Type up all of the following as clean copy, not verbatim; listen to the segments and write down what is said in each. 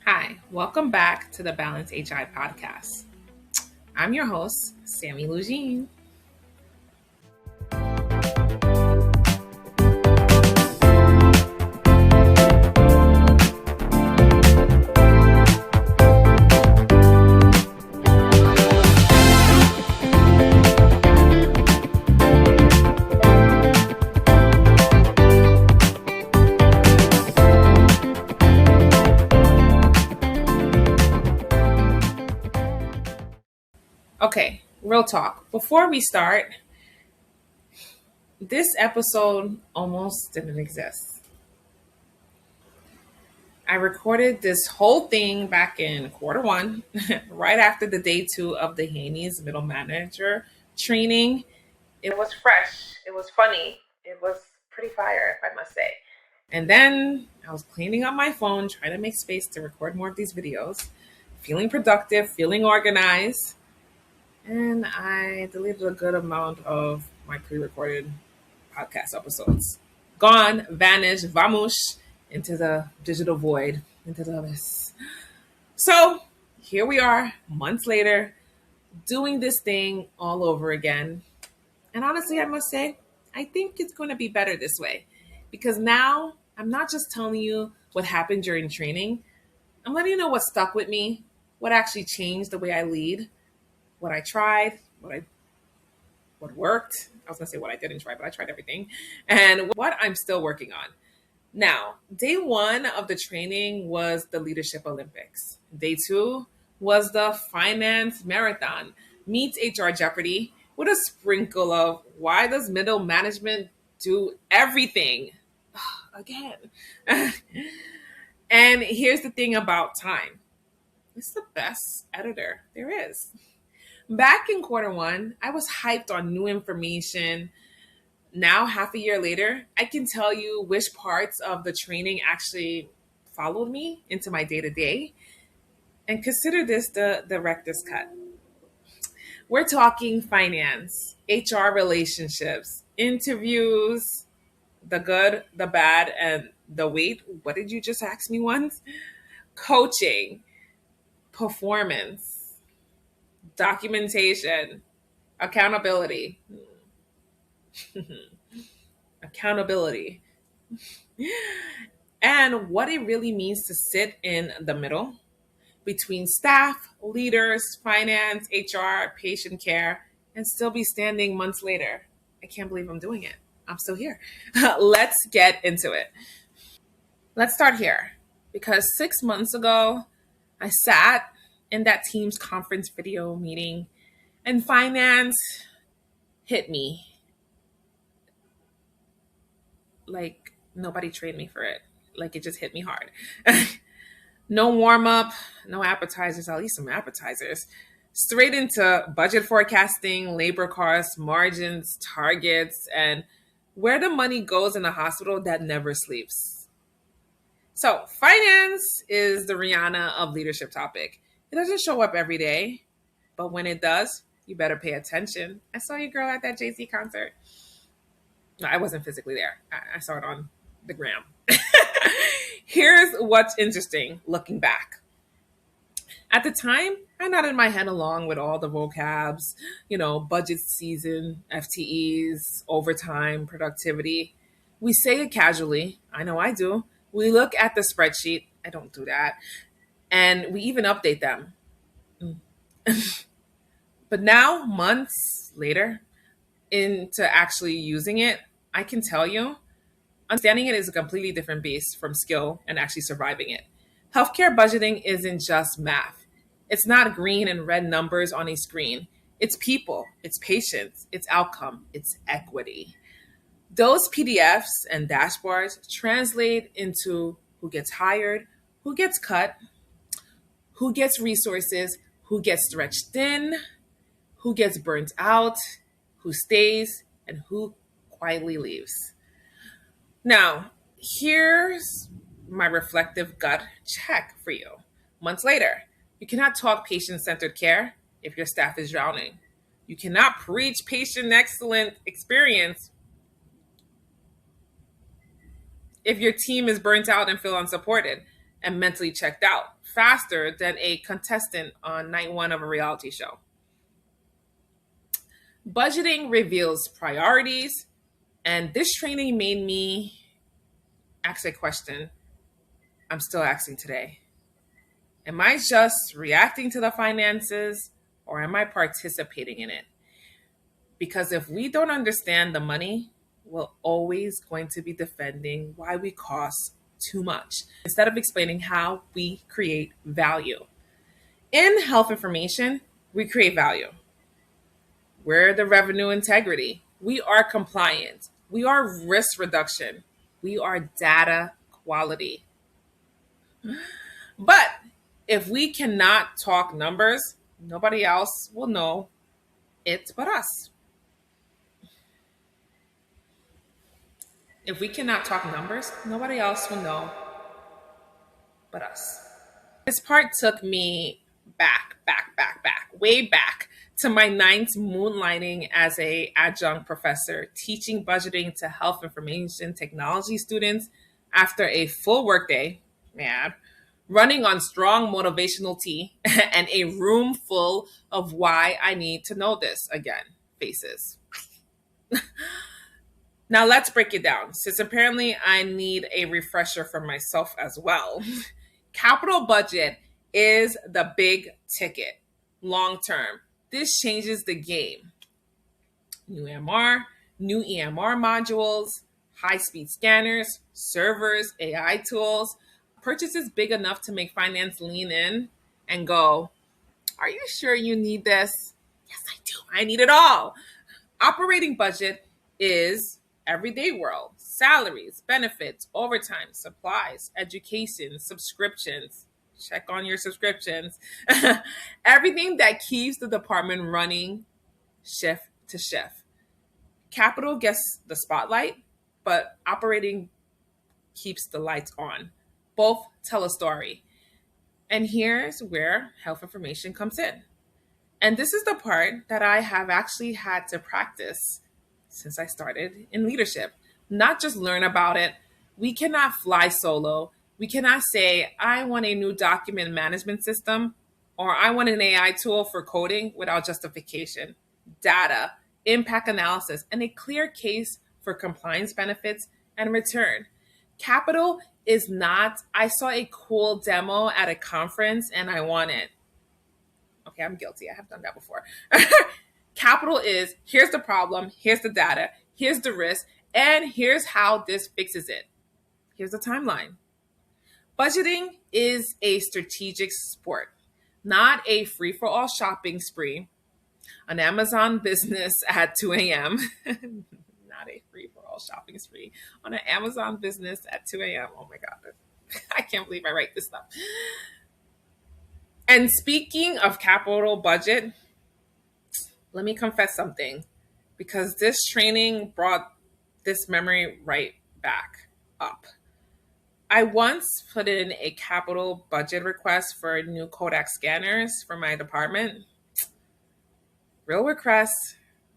Hi, welcome back to the Balance HI podcast. I'm your host, Samie Lugine. Okay, real talk. Before we start, this episode almost didn't exist. I recorded this whole thing back in quarter one, right after the day two of the HANYS Middle Manager Training. It was fresh, it was funny, it was pretty fire, if I must say. And then I was cleaning up my phone, trying to make space to record more of these videos, feeling productive, feeling organized. And I deleted a good amount of my pre recorded podcast episodes. Gone, vanished, vamoose into the digital void, into the abyss. So here we are, months later, doing this thing all over again. And honestly, I must say, I think it's going to be better this way because now I'm not just telling you what happened during training, I'm letting you know what stuck with me, what actually changed the way I lead, what I tried, what worked. I was gonna say what I didn't try, but I tried everything, and what I'm still working on. Now, day one of the training was the Leadership Olympics. Day two was the Finance Marathon meets HR Jeopardy with a sprinkle of why does middle management do everything again? And here's the thing about time. It's the best editor there is. Back in quarter one, I was hyped on new information. Now, half a year later, I can tell you which parts of the training actually followed me into my day to day. And consider this the director's cut. We're talking finance, HR relationships, interviews, the good, the bad, and the wait. What did you just ask me once? Coaching, performance, documentation, accountability. Accountability. And what it really means to sit in the middle between staff, leaders, finance, HR, patient care, and still be standing months later. I can't believe I'm doing it. I'm still here. Let's get into it. Let's start here because 6 months ago, I sat in that Teams conference video meeting and finance hit me like nobody trained me for it. Like it just hit me hard. No warm up, no appetizers, at least some appetizers. Straight into budget forecasting, labor costs, margins, targets, and where the money goes in a hospital that never sleeps. So, finance is the Rihanna of leadership topic. It doesn't show up every day, but when it does, you better pay attention. I saw your girl at that Jay-Z concert. No, I wasn't physically there. I saw it on the gram. Here's what's interesting looking back. At the time, I nodded my head along with all the vocabs, budget season, FTEs, overtime, productivity. We say it casually. I know I do. We look at the spreadsheet. I don't do that. And we even update them. But now, months later, into actually using it, I can tell you, understanding it is a completely different beast from skill and actually surviving it. Healthcare budgeting isn't just math. It's not green and red numbers on a screen. It's people, it's patients, it's outcome, it's equity. Those PDFs and dashboards translate into who gets hired, who gets cut, who gets resources, who gets stretched thin, who gets burnt out, who stays, and who quietly leaves. Now, here's my reflective gut check for you. Months later, you cannot talk patient-centered care if your staff is drowning. You cannot preach patient excellent experience if your team is burnt out and feel unsupported. and mentally checked out faster than a contestant on night one of a reality show. Budgeting reveals priorities, and this training made me ask a question I'm still asking today. Am I just reacting to the finances, or am I participating in it? Because if we don't understand the money, we're always going to be defending why we cost too much instead of explaining how we create value. In health information, we create value. We're the revenue integrity. We are compliant. We are risk reduction. We are data quality. But if we cannot talk numbers, nobody else will know it but us. If we cannot talk numbers, nobody else will know but us. This part took me way back to my ninth moonlighting as a adjunct professor, teaching budgeting to health information technology students after a full workday, running on strong motivational tea and a room full of why I need to know this again faces. Now let's break it down, since apparently I need a refresher for myself as well. Capital budget is the big ticket, long term. This changes the game. New EMR modules, high-speed scanners, servers, AI tools, purchases big enough to make finance lean in and go, are you sure you need this? Yes, I do. I need it all. Operating budget is everyday world, salaries, benefits, overtime, supplies, education, subscriptions. Check on your subscriptions. Everything that keeps the department running shift to shift. Capital gets the spotlight, but operating keeps the lights on. Both tell a story. And here's where health information comes in. And this is the part that I have actually had to practice since I started in leadership. Not just learn about it. We cannot fly solo. We cannot say, I want a new document management system or I want an AI tool for coding without justification, data, impact analysis, and a clear case for compliance benefits and return. Capital is not, I saw a cool demo at a conference and I want it. Okay, I'm guilty. I have done that before. Capital is, here's the problem, here's the data, here's the risk, and here's how this fixes it. Here's the timeline. Budgeting is a strategic sport, not a free-for-all shopping spree on Amazon Business at 2 a.m. Not a free-for-all shopping spree on an Amazon Business at 2 a.m. Oh my God. I can't believe I write this stuff. And speaking of capital budget, let me confess something, because this training brought this memory right back up. I once put in a capital budget request for new Kodak scanners for my department. Real request,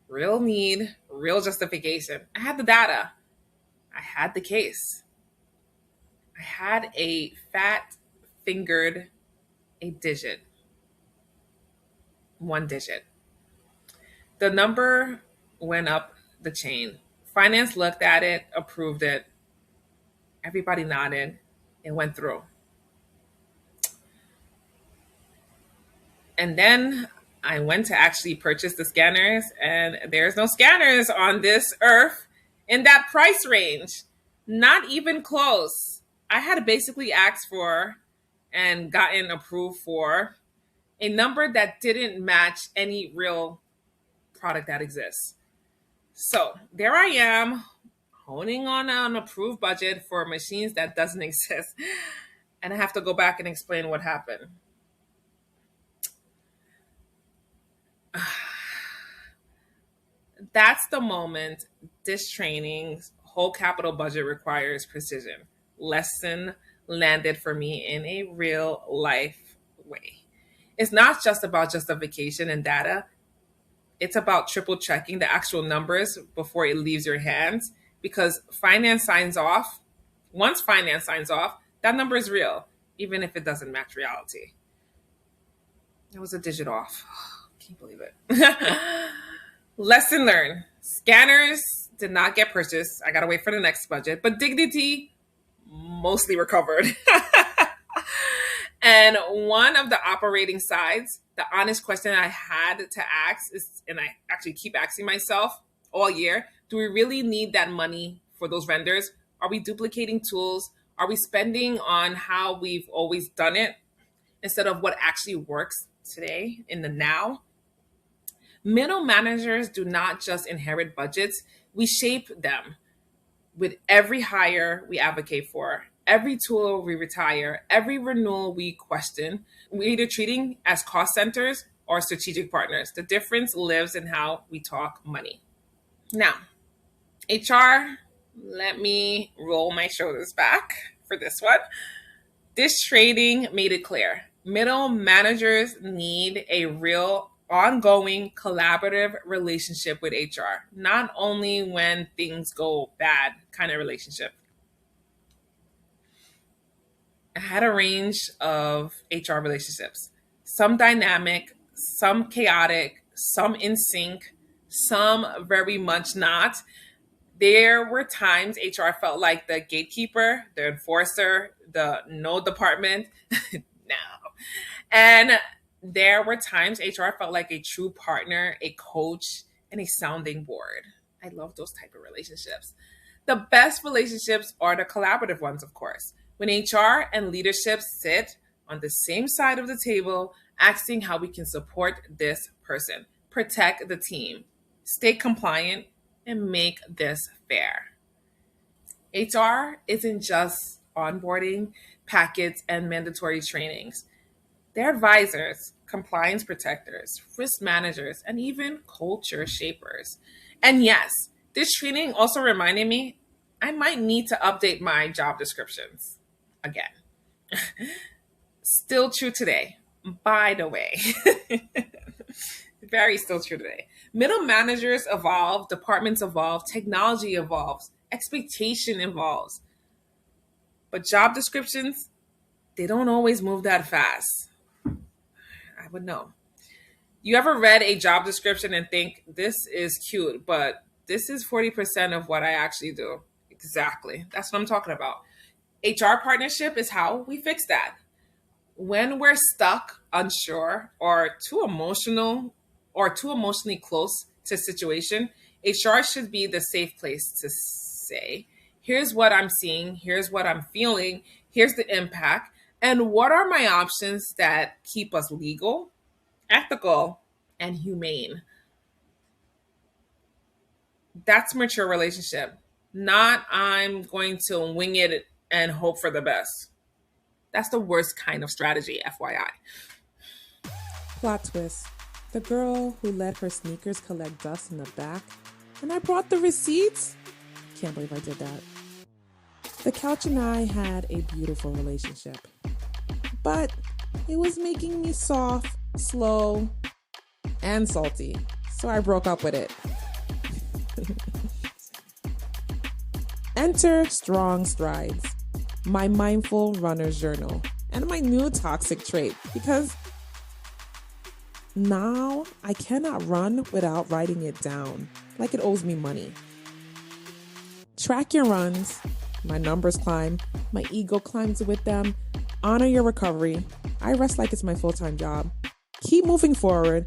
real need, real justification. I had the data. I had the case. I had a fat fingered a digit. One digit. The number went up the chain. Finance looked at it, approved it. Everybody nodded. It went through. And then I went to actually purchase the scanners, and there's no scanners on this earth in that price range. Not even close. I had to basically ask for and gotten approved for a number that didn't match any real product that exists. So there I am, honing on an approved budget for machines that doesn't exist. And I have to go back and explain what happened. That's the moment this training's whole capital budget requires precision. Lesson landed for me in a real life way. It's not just about justification and data. It's about triple checking the actual numbers before it leaves your hands, because finance signs off. Once finance signs off, that number is real. even if it doesn't match reality. It was a digit off. Can't believe it. Lesson learned. Scanners did not get purchased. I gotta wait for the next budget, but dignity mostly recovered. And one of the operating sides, the honest question I had to ask is, and I actually keep asking myself all year, do we really need that money for those vendors? Are we duplicating tools? Are we spending on how we've always done it instead of what actually works today in the now? Middle managers do not just inherit budgets, we shape them with every hire we advocate for, every tool we retire, every renewal we question. We're either treating as cost centers or strategic partners. The difference lives in how we talk money. Now, HR, let me roll my shoulders back for this one. This training made it clear. Middle managers need a real ongoing collaborative relationship with HR, not only when things go bad kind of relationship. I had a range of HR relationships, some dynamic, some chaotic, some in sync, some very much not. There were times HR felt like the gatekeeper, the enforcer, the no department. No. And there were times HR felt like a true partner, a coach, and a sounding board. I love those type of relationships. The best relationships are the collaborative ones, of course. When HR and leadership sit on the same side of the table, asking how we can support this person, protect the team, stay compliant, and make this fair. HR isn't just onboarding, packets, and mandatory trainings. They're advisors, compliance protectors, risk managers, and even culture shapers. And yes, this training also reminded me I might need to update my job descriptions again. Still true today, by the way. Very still true today. Middle managers evolve, departments evolve, technology evolves, expectation evolves. But job descriptions, they don't always move that fast. I would know. You ever read a job description and think, this is cute, but this is 40% of what I actually do? Exactly. That's what I'm talking about. HR partnership is how we fix that. When we're stuck, unsure, or too emotionally close to a situation, HR should be the safe place to say, here's what I'm seeing, here's what I'm feeling, here's the impact, and what are my options that keep us legal, ethical, and humane. That's mature relationship. Not I'm going to wing it and hope for the best. That's the worst kind of strategy, FYI. Plot twist. The girl who let her sneakers collect dust in the back, and I brought the receipts? Can't believe I did that. The couch and I had a beautiful relationship, but it was making me soft, slow, and salty, so I broke up with it. Enter Strong Strides, my mindful runner's journal, and my new toxic trait, because now I cannot run without writing it down, like it owes me money. Track your runs, my numbers climb, my ego climbs with them. Honor your recovery. I rest like it's my full-time job. Keep moving forward,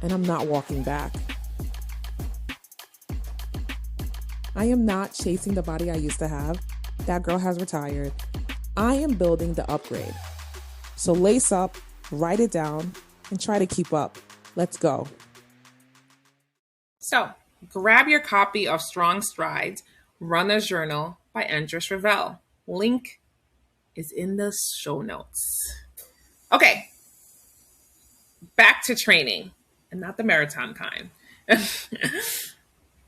and I'm not walking back. I am not chasing the body I used to have. That girl has retired. I am building the upgrade. So lace up, write it down, and try to keep up. Let's go. So grab your copy of Strong Strides, Runner's Journal by Andres Ravel. Link is in the show notes. Okay, back to training, and not the marathon kind.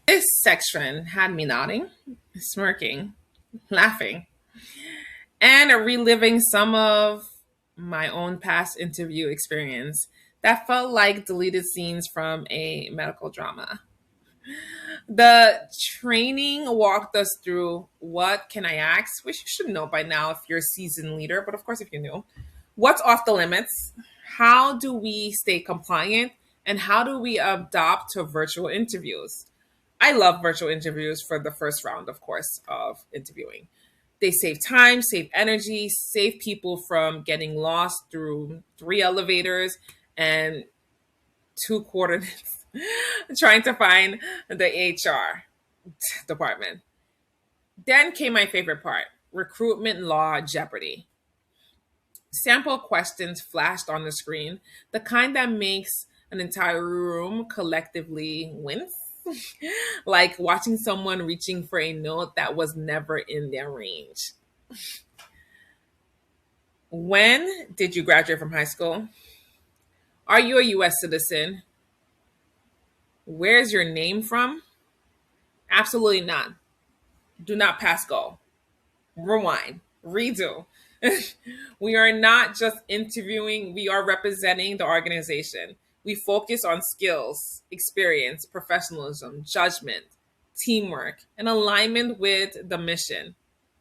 This section had me nodding, smirking, laughing, and reliving some of my own past interview experience that felt like deleted scenes from a medical drama. The training walked us through what can I ask, which you should know by now if you're a seasoned leader, but of course, if you're new, what's off the limits? How do we stay compliant? And how do we adopt to virtual interviews? I love virtual interviews for the first round, of course, of interviewing. They save time, save energy, save people from getting lost through 3 elevators and 2 coordinates trying to find the HR department. Then came my favorite part, recruitment law jeopardy. Sample questions flashed on the screen, the kind that makes an entire room collectively wince, like watching someone reaching for a note that was never in their range. When did you graduate from high school? Are you a US citizen? Where's your name from? Absolutely not. Do not pass go. Rewind. Redo. We are not just interviewing, we are representing the organization. We focus on skills, experience, professionalism, judgment, teamwork, and alignment with the mission,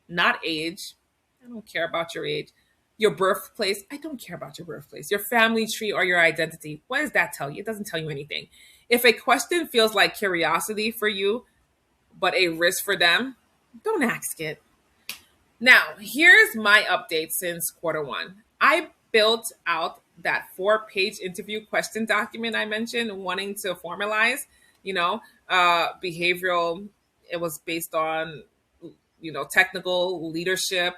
not age. I don't care about your age. Your birthplace. I don't care about your birthplace. Your family tree or your identity. What does that tell you? It doesn't tell you anything. If a question feels like curiosity for you, but a risk for them, don't ask it. Now, here's my update since Q1. I built out that 4-page interview question document I mentioned, wanting to formalize, behavioral. It was based on, technical leadership,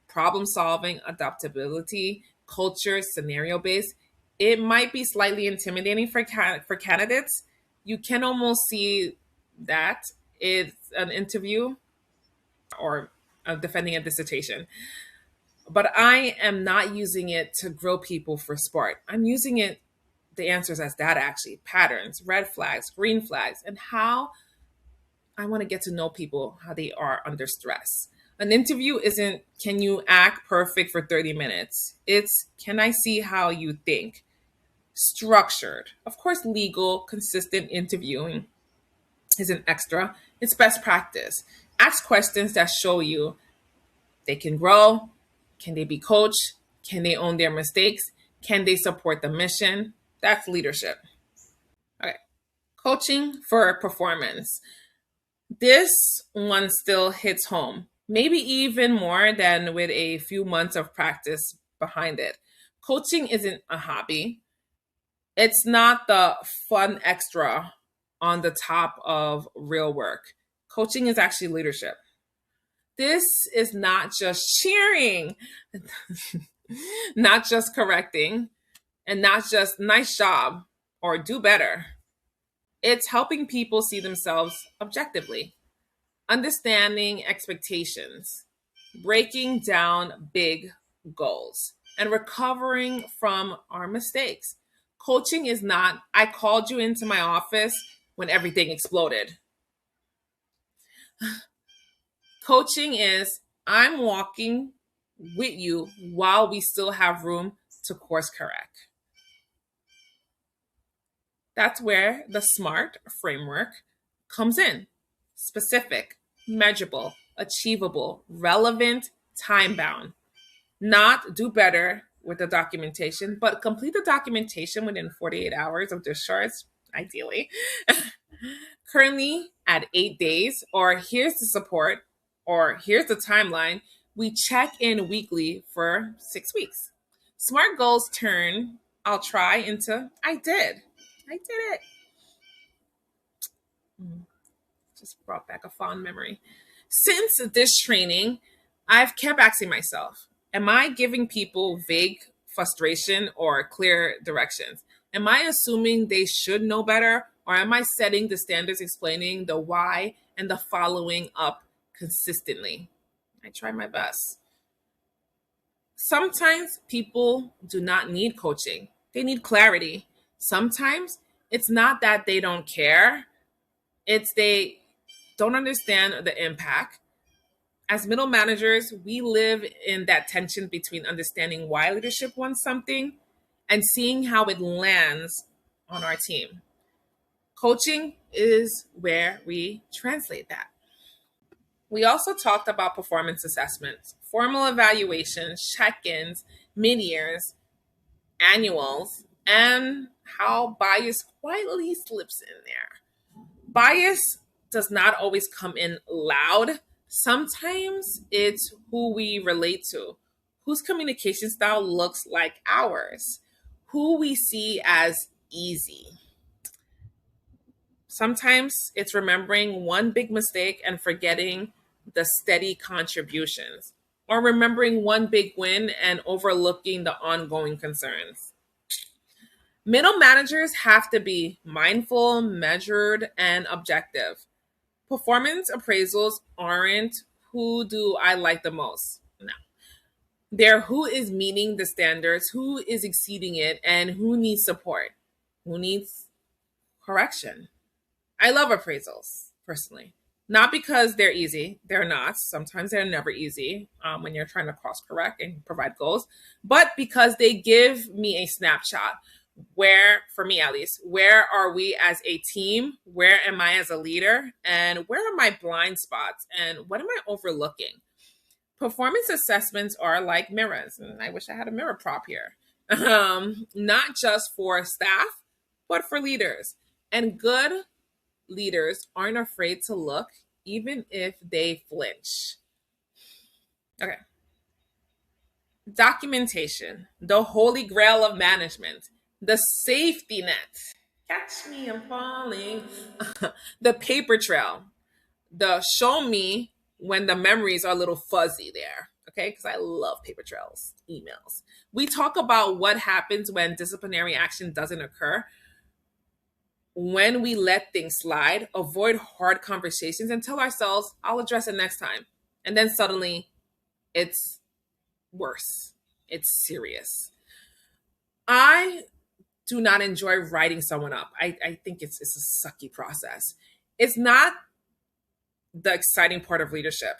problem solving, adaptability, culture, scenario based. It might be slightly intimidating for candidates. You can almost see that it's an interview or defending a dissertation. But I am not using it to grow people for sport. I'm using it, the answers as that actually, patterns, red flags, green flags, and how I want to get to know people, how they are under stress. An interview isn't, can you act perfect for 30 minutes? It's, can I see how you think? Structured. Of course, legal, consistent interviewing is an extra. It's best practice. Ask questions that show you they can grow. Can they be coached? Can they own their mistakes? Can they support the mission? That's leadership. Okay. Coaching for performance. This one still hits home, maybe even more than with a few months of practice behind it. Coaching isn't a hobby. It's not the fun extra on the top of real work. Coaching is actually leadership. This is not just cheering, not just correcting, and not just nice job or do better. It's helping people see themselves objectively, understanding expectations, breaking down big goals, and recovering from our mistakes. Coaching is not, I called you into my office when everything exploded. Coaching is, I'm walking with you while we still have room to course correct. That's where the SMART framework comes in. Specific, measurable, achievable, relevant, time bound. Not do better with the documentation, but complete the documentation within 48 hours of discharge, ideally. Currently at 8 days, or here's the support, or here's the timeline. We check in weekly for 6 weeks. SMART goals turn I'll try into I did. I did it. Just brought back a fond memory. Since this training, I've kept asking myself, am I giving people vague frustration or clear directions? Am I assuming they should know better? Or am I setting the standards, explaining the why, and the following up consistently? I try my best. Sometimes people do not need coaching. They need clarity. Sometimes it's not that they don't care. It's they don't understand the impact. As middle managers, we live in that tension between understanding why leadership wants something and seeing how it lands on our team. Coaching is where we translate that. We also talked about performance assessments, formal evaluations, check ins, mid years, annuals, and how bias quietly slips in there. Bias does not always come in loud. Sometimes it's who we relate to, whose communication style looks like ours, who we see as easy. Sometimes it's remembering one big mistake and forgetting the steady contributions, or remembering one big win and overlooking the ongoing concerns. Middle managers have to be mindful, measured, and objective. Performance appraisals aren't who do I like the most. No. They're who is meeting the standards, who is exceeding it, and who needs support, who needs correction. I love appraisals personally. Not because they're easy, they're not. Sometimes they're never easy when you're trying to course correct and provide goals, but because they give me a snapshot where, for me at least, where are we as a team? Where am I as a leader? And where are my blind spots? And what am I overlooking? Performance assessments are like mirrors. And I wish I had a mirror prop here. Not just for staff, but for leaders. And good leaders aren't afraid to look, even if they flinch. Okay. Documentation, the holy grail of management, the safety net. Catch me, I'm falling. The paper trail, the show me when the memories are a little fuzzy there. Okay, because I love paper trails, emails. We talk about what happens when disciplinary action doesn't occur, when we let things slide, avoid hard conversations, and tell ourselves, I'll address it next time. And then suddenly it's worse. It's serious. I do not enjoy writing someone up. I think it's a sucky process. It's not the exciting part of leadership,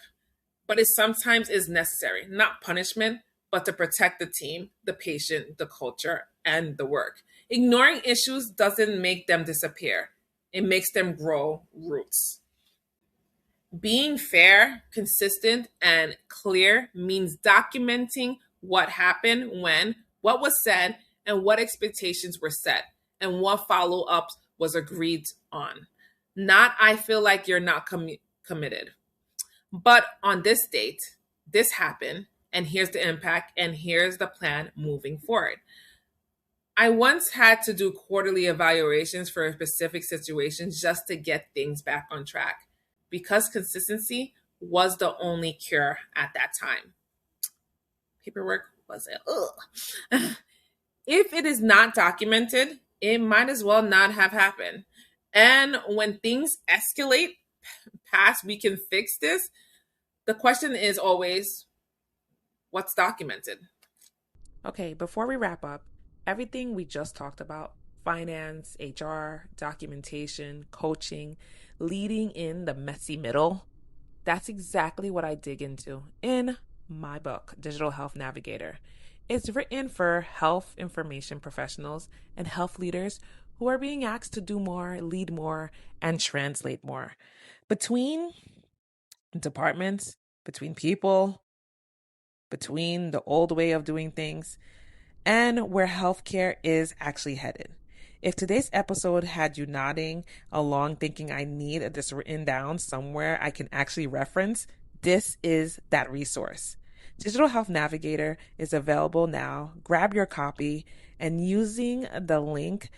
but it sometimes is necessary, not punishment, but to protect the team, the patient, the culture, and the work. Ignoring issues doesn't make them disappear. It makes them grow roots. Being fair, consistent, and clear means documenting what happened when, what was said, and what expectations were set, and what follow ups was agreed on. Not, I feel like you're not committed. But on this date, this happened, and here's the impact, and here's the plan moving forward. I once had to do quarterly evaluations for specific situations just to get things back on track because consistency was the only cure at that time. Paperwork was it? Ugh. If it is not documented, it might as well not have happened. And when things escalate past, we can fix this. The question is always, what's documented? Okay, before we wrap up, everything we just talked about, finance, HR, documentation, coaching, leading in the messy middle, that's exactly what I dig into in my book, Digital Health Navigator. It's written for health information professionals and health leaders who are being asked to do more, lead more, and translate more. Between departments, between people, between the old way of doing things, and where healthcare is actually headed. If today's episode had you nodding along thinking I need this written down somewhere I can actually reference, this is that resource. Digital Health Navigator is available now. Grab your copy and using the link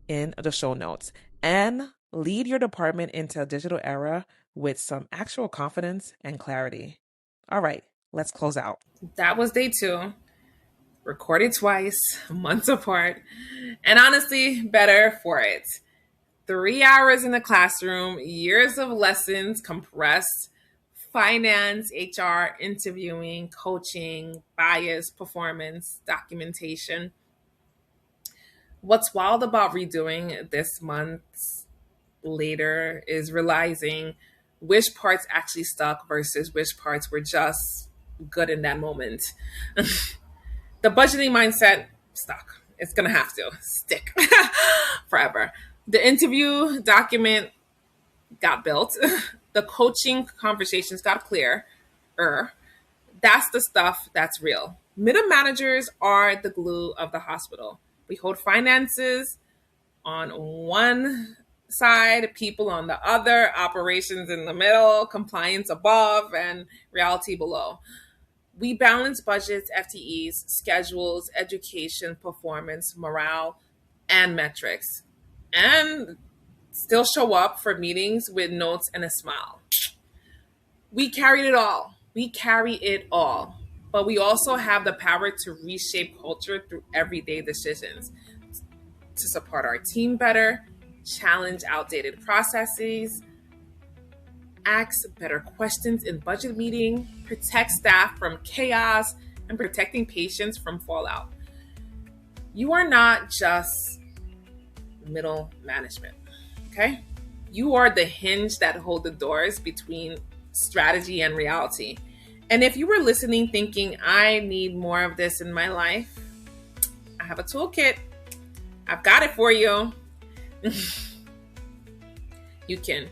in the show notes and lead your department into a digital era with some actual confidence and clarity. All right, let's close out. That was day 2. Recorded twice, months apart, and honestly, better for it. 3 hours in the classroom, years of lessons compressed, finance, HR, interviewing, coaching, bias, performance, documentation. What's wild about redoing this months later is realizing which parts actually stuck versus which parts were just good in that moment. The budgeting mindset stuck. It's going to have to stick forever. The interview document got built. The coaching conversations got clear. That's the stuff that's real. Middle managers are the glue of the hospital. We hold finances on one side, people on the other, operations in the middle, compliance above, and reality below. We balance budgets, FTEs, schedules, education, performance, morale, and metrics, and still show up for meetings with notes and a smile. We carried it all. We carry it all. But we also have the power to reshape culture through everyday decisions, to support our team better, challenge outdated processes, ask better questions in budget meeting, protect staff from chaos, and protecting patients from fallout. You are not just middle management, okay? You are the hinge that hold the doors between strategy and reality. And if you were listening thinking, I need more of this in my life, I have a toolkit. I've got it for you. You can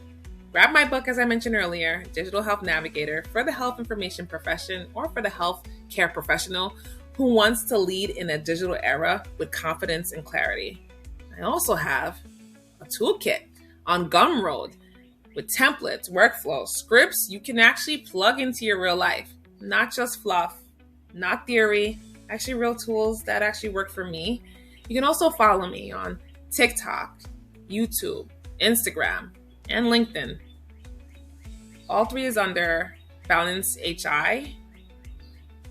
grab my book, as I mentioned earlier, Digital Health Navigator, for the health information profession or for the health care professional who wants to lead in a digital era with confidence and clarity. I also have a toolkit on Gumroad with templates, workflows, scripts you can actually plug into your real life. Not just fluff, not theory, actually real tools that actually work for me. You can also follow me on TikTok, YouTube, Instagram, and LinkedIn. All three is under Balance HI.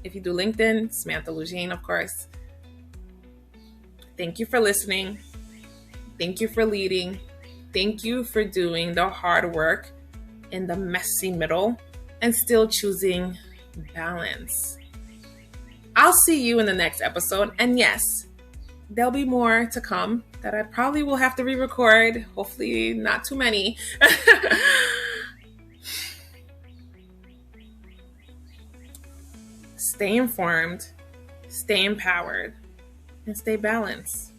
If you do LinkedIn, Samantha Lugine, of course. Thank you for listening. Thank you for leading. Thank you for doing the hard work in the messy middle and still choosing balance. I'll see you in the next episode. And yes, there'll be more to come that I probably will have to re-record. Hopefully not too many. Stay informed, stay empowered, and stay balanced.